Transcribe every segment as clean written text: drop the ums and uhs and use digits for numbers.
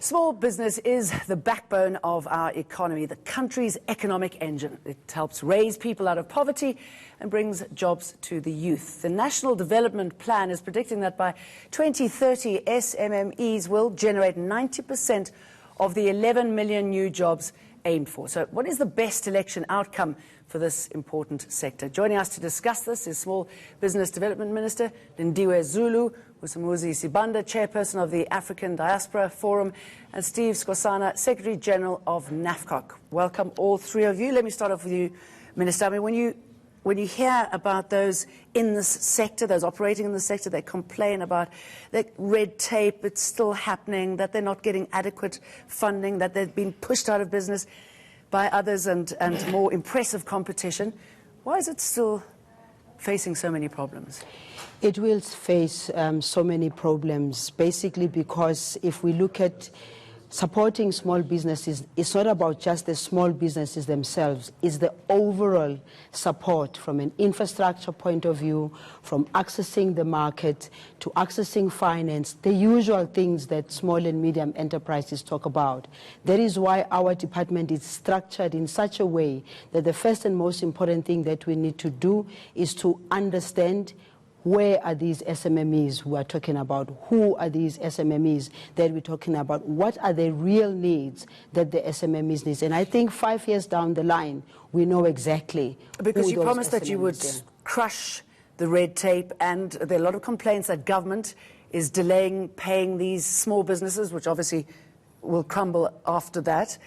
Small business is the backbone of our economy, the country's economic engine. It helps raise people out of poverty and brings jobs to the youth. The National Development Plan is predicting that by 2030, SMMEs will generate 90% of the 11 million new jobs aimed for. So what is the best election outcome for this important sector? Joining us to discuss this is Small Business Development Minister Lindiwe Zulu, Usumuzi Sibanda, Chairperson of the African Diaspora Forum, and Steve Skosana, Secretary General of NAFCOC. Welcome, all three of you. Let me start off with you, Minister. I mean, when you hear about those in this sector, those operating in the sector, they complain about the red tape, it's still happening, that they're not getting adequate funding, that they've been pushed out of business by others and more impressive competition. Why is it still facing so many problems? It will face so many problems, basically because if we look at supporting small businesses, it's not about just the small businesses themselves, it's the overall support from an infrastructure point of view, from accessing the market to accessing finance, the usual things that small and medium enterprises talk about. That is why our department is structured in such a way that the first and most important thing that we need to do is to understand where are these SMMEs we are talking about? Who are these SMMEs that we're talking about? What are the real needs that the SMMEs need? And I think 5 years down the line, we know exactly. Because you promised that you would crush the red tape, and there are a lot of complaints that government is delaying paying these small businesses, which obviously will crumble after that.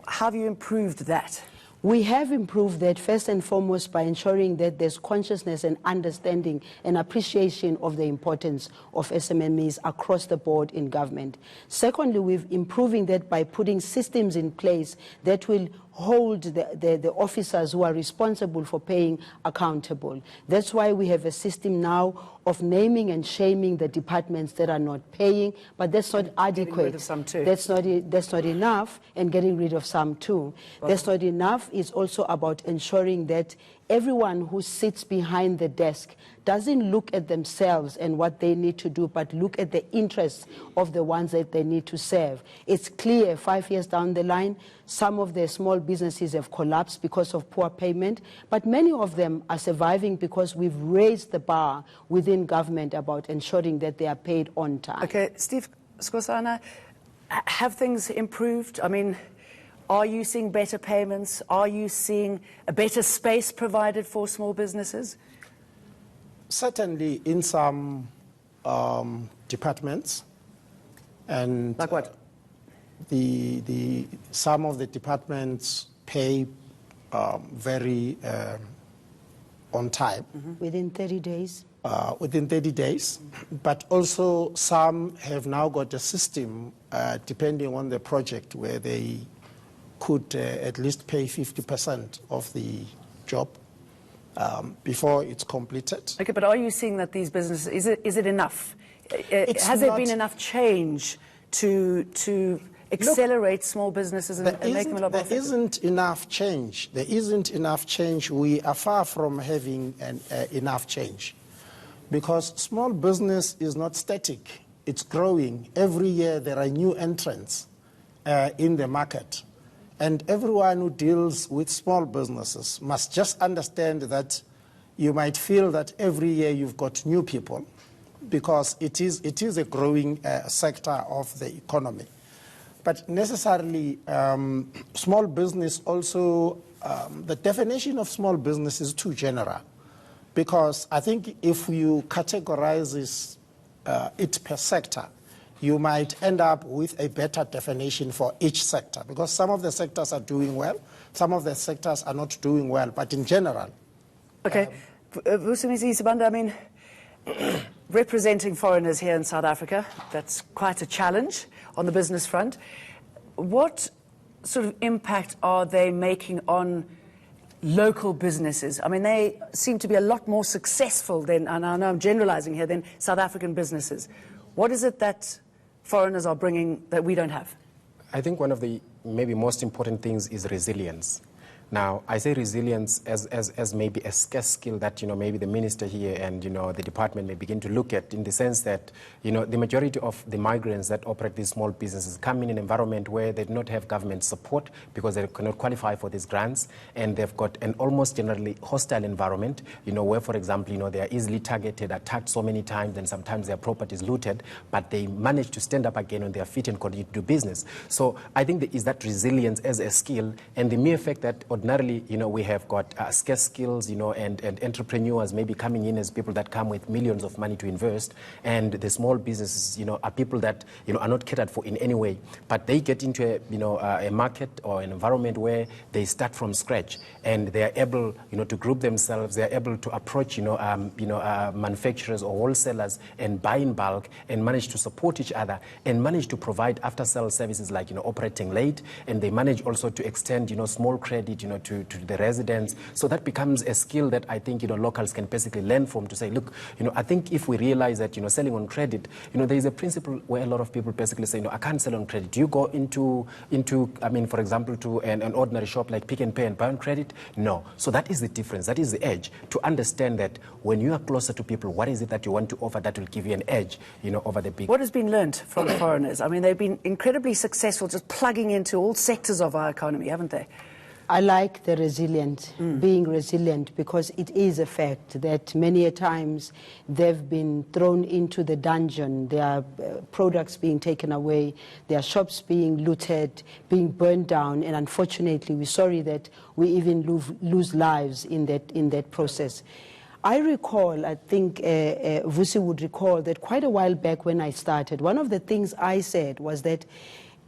How have you improved that? We have improved that first and foremost by ensuring that there's consciousness and understanding and appreciation of the importance of SMMEs across the board in government. Secondly, we're improving that by putting systems in place that will hold the officers who are responsible for paying accountable. That's why we have a system now of naming and shaming the departments that are not paying, but that's not adequate. Getting rid of some too. That's not enough, and getting rid of some too. Well, that's not enough. It's also about ensuring that everyone who sits behind the desk doesn't look at themselves and what they need to do, but look at the interests of the ones that they need to serve. It's clear 5 years down the line, some of the small businesses have collapsed because of poor payment, but many of them are surviving because we've raised the bar within government about ensuring that they are paid on time. Okay, Steve Skosana, have things improved? I mean, are you seeing better payments? Are you seeing a better space provided for small businesses? Certainly in some departments. And like what? Some of the departments pay very on time. Mm-hmm. Within 30 days? Within 30 days. But also some have now got a system, depending on the project, where they could at least pay 50% of the job before it's completed. Okay, but are you seeing that these businesses, is it enough? Has there been enough change to accelerate small businesses and make them a lot more effective? There isn't enough change. There isn't enough change. We are far from having enough change, because small business is not static. It's growing. Every year there are new entrants in the market. And everyone who deals with small businesses must just understand that you might feel that every year you've got new people, because it is a growing sector of the economy. But necessarily, small business also, the definition of small business is too general, because I think if you categorize it per sector, you might end up with a better definition for each sector, because some of the sectors are doing well, some of the sectors are not doing well, but in general. Okay, Usumuzi Sibanda, I mean, representing foreigners here in South Africa, that's quite a challenge on the business front. What sort of impact are they making on local businesses? I mean, they seem to be a lot more successful than, and I know I'm generalizing here, than South African businesses. What is it that foreigners are bringing that we don't have? I think one of the maybe most important things is resilience. Now, I say resilience as maybe a scarce skill that, maybe the minister here and, the department may begin to look at, in the sense that, the majority of the migrants that operate these small businesses come in an environment where they do not have government support because they cannot qualify for these grants, and they've got an almost generally hostile environment, where, for example, they are easily targeted, attacked so many times, and sometimes their property is looted, but they manage to stand up again on their feet and continue to do business. So I think there is that resilience as a skill, and the mere fact that ordinarily, we have got scarce skills, and entrepreneurs maybe coming in as people that come with millions of money to invest, and the small businesses, are people that, are not catered for in any way, but they get into a market or an environment where they start from scratch, and they are able, to group themselves, they are able to approach, manufacturers or wholesalers and buy in bulk and manage to support each other and manage to provide after-sales services like, operating late, and they manage also to extend, small credit, to the residents. So that becomes a skill that I think, locals can basically learn from, to say, look, I think if we realize that, selling on credit, there is a principle where a lot of people basically say, I can't sell on credit. Do you go into I mean, for example, to an ordinary shop like Pick and Pay and buy on credit? No. So that is the difference. That is the edge, to understand that when you are closer to people, what is it that you want to offer that will give you an edge, over the big... What has been learnt from foreigners? I mean, they've been incredibly successful just plugging into all sectors of our economy, haven't they? I like the being resilient, because it is a fact that many a times they've been thrown into the dungeon, their products being taken away, their shops being looted, being burned down, and unfortunately we're sorry that we even lose lives in that process. I recall, I think Vusi would recall, that quite a while back when I started, one of the things I said was that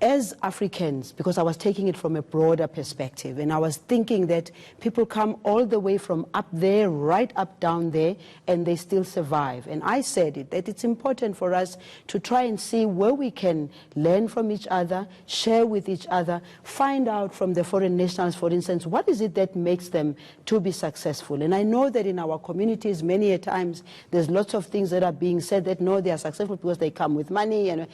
as Africans, because I was taking it from a broader perspective, and I was thinking that people come all the way from up there, right up down there, and they still survive. And I said that it's important for us to try and see where we can learn from each other, share with each other, find out from the foreign nationals, for instance, what is it that makes them to be successful. And I know that in our communities, many a times, there's lots of things that are being said that, no, they are successful because they come with money, and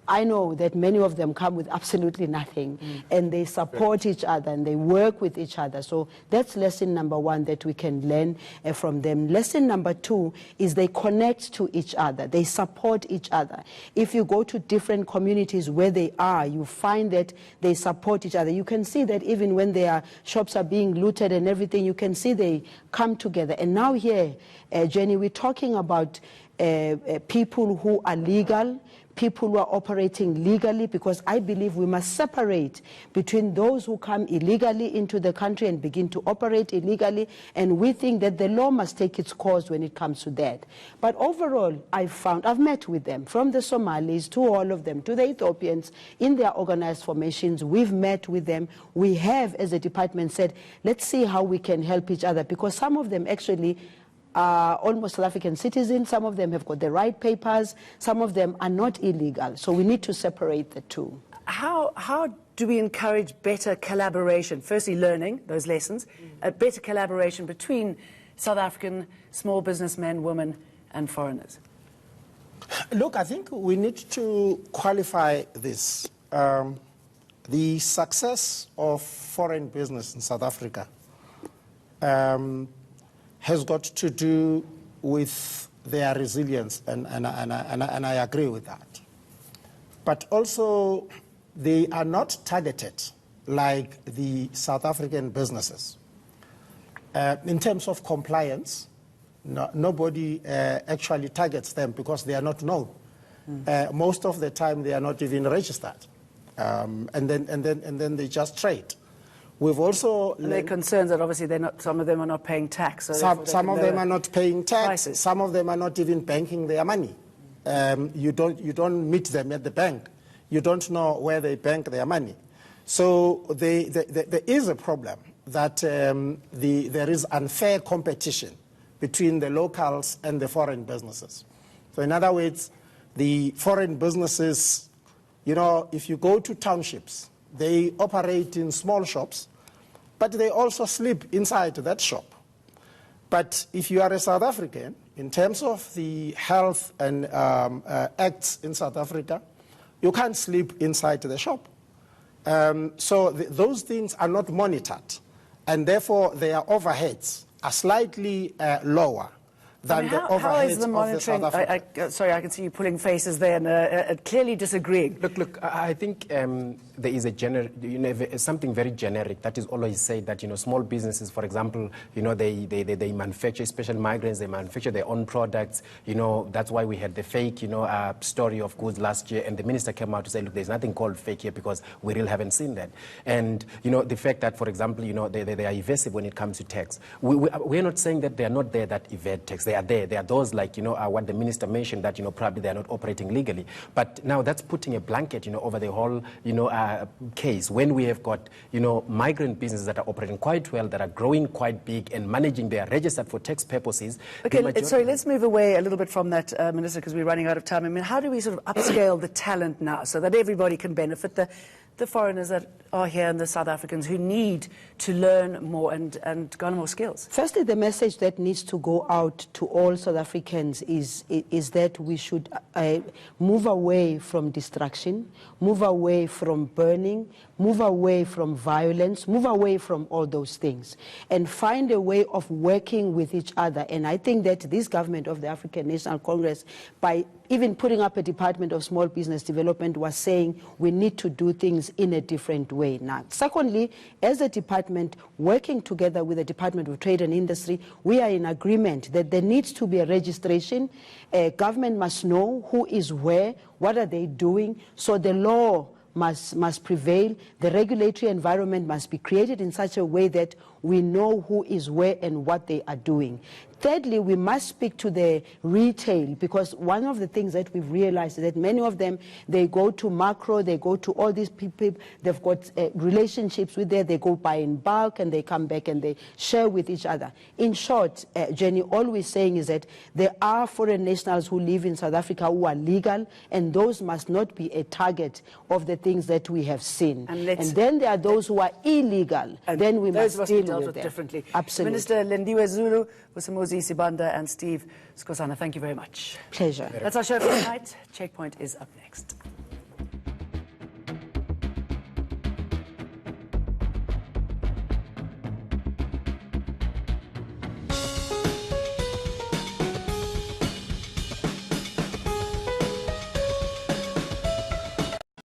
I know that many of them come with absolutely nothing, and they support each other and they work with each other. So that's lesson number one that we can learn from them. Lesson number two is they connect to each other. They support each other. If you go to different communities where they are, you find that they support each other. You can see that even when their shops are being looted and everything, you can see they come together. And now here, Jenny, we're talking about people who are legal, people who are operating legally, because I believe we must separate between those who come illegally into the country and begin to operate illegally, and we think that the law must take its course when it comes to that. But overall, I've met with them, from the Somalis to all of them, to the Ethiopians, in their organized formations. We've met with them. We have, as a department, said, let's see how we can help each other, because some of them actually are almost South African citizens, some of them have got the right papers, some of them are not illegal. So we need to separate the two. How do we encourage better collaboration? Firstly, learning those lessons, better collaboration between South African small businessmen, women, and foreigners. Look, I think we need to qualify this. The success of foreign business in South Africa has got to do with their resilience, and I agree with that. But also, they are not targeted like the South African businesses. In terms of compliance, nobody actually targets them because they are not known. Most of the time, they are not even registered, and then they just trade. We've also... And there are concerns that obviously some of them are not paying tax. So some of them are not paying tax. Prices. Some of them are not even banking their money. You don't meet them at the bank. You don't know where they bank their money. So there is a problem that there is unfair competition between the locals and the foreign businesses. So in other words, the foreign businesses, if you go to townships, they operate in small shops, but they also sleep inside that shop. But if you are a South African, in terms of the health and acts in South Africa, you can't sleep inside the shop. So those things are not monitored. and therefore their overheads are slightly lower than the overheads how is the monitoring? of the South African. Sorry, I can see you pulling faces there and clearly disagreeing. Look, I think there is a something very generic that is always said that, small businesses, for example, they manufacture, especially migrants, they manufacture their own products. That's why we had the fake, story of goods last year, and the minister came out to say, look, there's nothing called fake here because we really haven't seen that. And, the fact that, for example, they are evasive when it comes to tax. We're not saying that they are not there that evade tax. They are there. There are those like, what the minister mentioned that, probably they are not operating legally. But now that's putting a blanket, over the whole, case when we have got, migrant businesses that are operating quite well, that are growing quite big and managing, they are registered for tax purposes. Okay, sorry, let's move away a little bit from that, Minister, because we're running out of time. I mean, how do we sort of upscale the talent now so that everybody can benefit? The foreigners that are here and the South Africans who need to learn more and garner more skills? Firstly, the message that needs to go out to all South Africans is that we should move away from destruction, move away from burning, move away from violence, move away from all those things, and find a way of working with each other. And I think that this government of the African National Congress, by even putting up a Department of Small Business Development, was saying we need to do things in a different way now. Secondly, as a department working together with the Department of Trade and Industry, we are in agreement that there needs to be a registration. Government must know who is where, what are they doing, so the law must prevail. The regulatory environment must be created in such a way that we know who is where and what they are doing. Thirdly, we must speak to the retail, because one of the things that we've realized is that many of them, they go to macro, they go to all these people, they've got relationships with there, they go buy in bulk and they come back and they share with each other. In short, Jenny, all we're saying is that there are foreign nationals who live in South Africa who are legal, and those must not be a target of the things that we have seen. And then there are those who are illegal, and then we must deal with them differently. Absolutely. Minister Lindiwe Zulu, Vusimuzi Sibanda and Steve Skosana, thank you very much. Pleasure. That's our show for tonight. Checkpoint is up next.